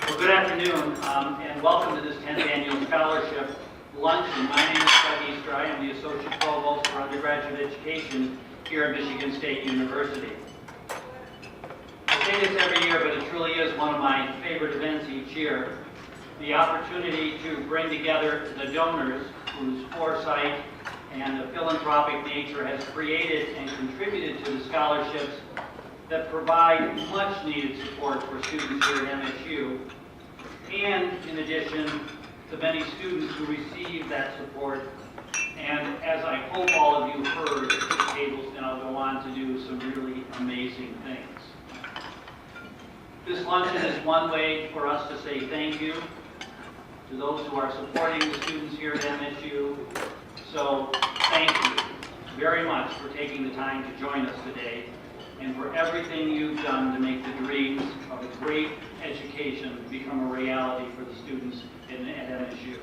Well, good afternoon, and welcome to this 10th Annual Scholarship Luncheon. My name is Estry. I am the Associate Provost for Undergraduate Education here at Michigan State University. I say this every year, but it truly is one of my favorite events each year. The opportunity to bring together the donors whose foresight and the philanthropic nature has created and contributed to the scholarships that provide much needed support for students here at MSU, and in addition to many students who receive that support, and as I hope all of you heard, the tables now go on to do some really amazing things. This luncheon is one way for us to say thank you to those who are supporting the students here at MSU. So thank you very much for taking the time to join us today, and for everything you've done to make the dreams of a great education become a reality for the students at MSU.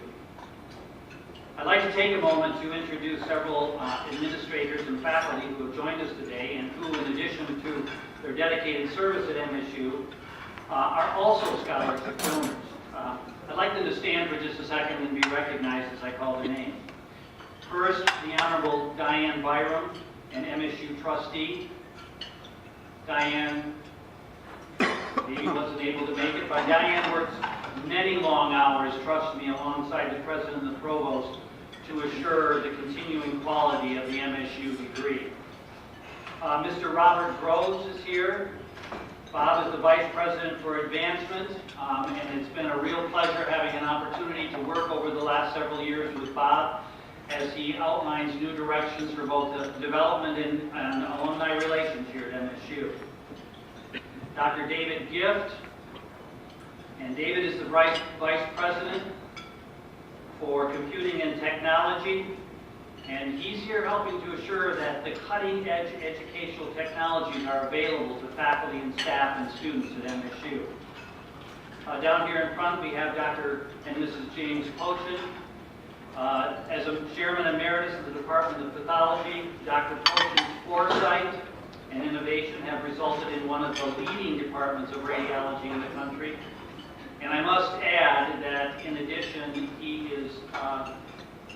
I'd like to take a moment to introduce several administrators and faculty who have joined us today, and who, in addition to their dedicated service at MSU, are also scholarship donors. I'd like them to stand for just a second and be recognized as I call their names. First, the Honorable Diane Byram, an MSU trustee. Diane maybe wasn't able to make it, but Diane works many long hours, trust me, alongside the President and the Provost to assure the continuing quality of the MSU degree. Mr. Robert Groves is here. Bob is the Vice President for Advancement, and it's been a real pleasure having an opportunity to work over the last several years with Bob as he outlines new directions for both the development and alumni relations here at MSU. Dr. David Gift, and David is the Vice President for Computing and Technology, and he's here helping to assure that the cutting-edge educational technologies are available to faculty and staff and students at MSU. Down here in front we have Dr. and Mrs. James Pochin. As a Chairman Emeritus of the Department of Pathology, Dr. Pochin's foresight and innovation have resulted in one of the leading departments of radiology in the country. And I must add that in addition, he is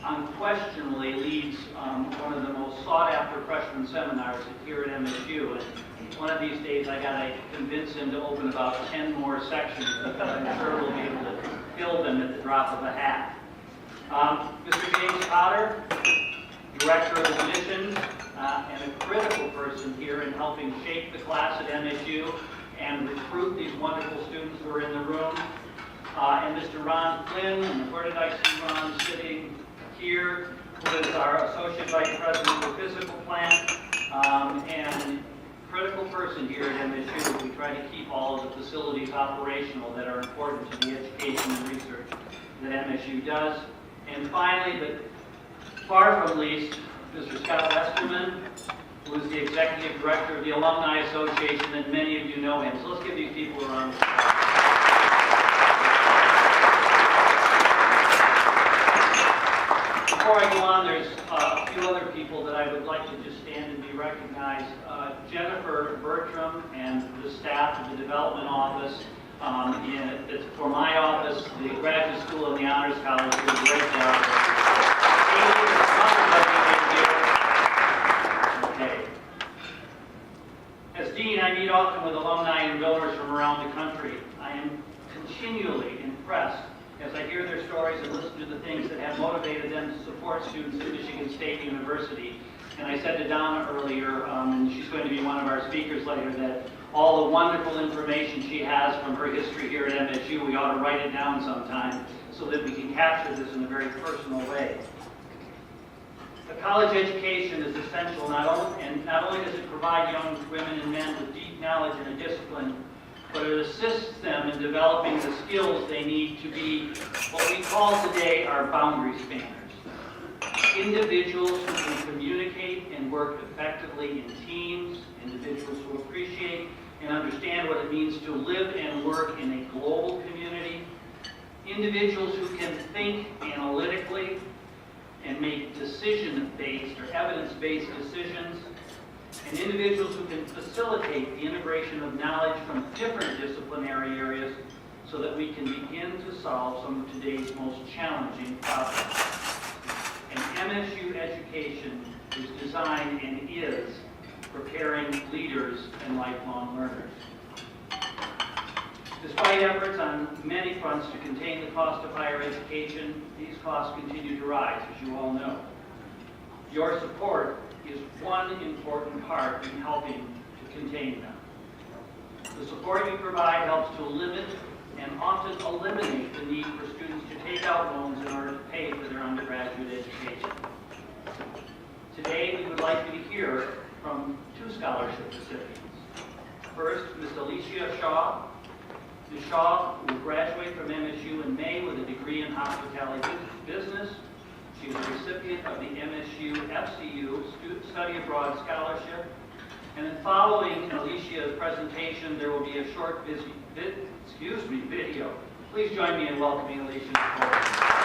unquestionably leads one of the most sought-after freshman seminars here at MSU. And one of these days I gotta convince him to open about 10 more sections, because I'm sure we'll be able to fill them at the drop of a hat. Mr. James Potter, Director of Admissions, and a critical person here in helping shape the class at MSU and recruit these wonderful students who are in the room. And Mr. Ron Flynn, and where did I see Ron sitting here, who is our Associate Vice President for Physical Plant, and critical person here at MSU. We try to keep all of the facilities operational that are important to the education and research that MSU does. And finally, but far from least, Mr. Scott Westerman, who is the Executive Director of the Alumni Association, and many of you know him. So let's give these people a round of applause. Before I go on, there's a few other people that I would like to just stand and be recognized. Jennifer Bertram and the staff of the Development Office, for my office, the Graduate School and the Honors College did a great job. Okay. As Dean, I meet often with alumni and donors from around the country. I am continually impressed as I hear their stories and listen to the things that have motivated them to support students at Michigan State University. And I said to Donna earlier, and she's going to be one of our speakers later, that all the wonderful information she has from her history here at MSU, we ought to write it down sometime so that we can capture this in a very personal way. A college education is essential, not only does it provide young women and men with deep knowledge and a discipline, but it assists them in developing the skills they need to be what we call today our boundary spanners. Individuals who can communicate and work effectively in teams, individuals who appreciate and understand what it means to live and work in a global community, individuals who can think analytically and make decision-based or evidence-based decisions, and individuals who can facilitate the integration of knowledge from different disciplinary areas so that we can begin to solve some of today's most challenging problems. And MSU education is designed and is preparing leaders and lifelong learners. Despite efforts on many fronts to contain the cost of higher education, these costs continue to rise, as you all know. Your support is one important part in helping to contain them. The support you provide helps to limit and often eliminate the need for students to take out loans in order to pay for their undergraduate education. Today, we would like you to hear from two scholarship recipients. First, Ms. Alicia Shaw. Ms. Shaw will graduate from MSU in May with a degree in hospitality business. She is a recipient of the MSU FCU Student Study Abroad Scholarship. And then following Alicia's presentation, there will be a short video. Please join me in welcoming Alicia to the podium.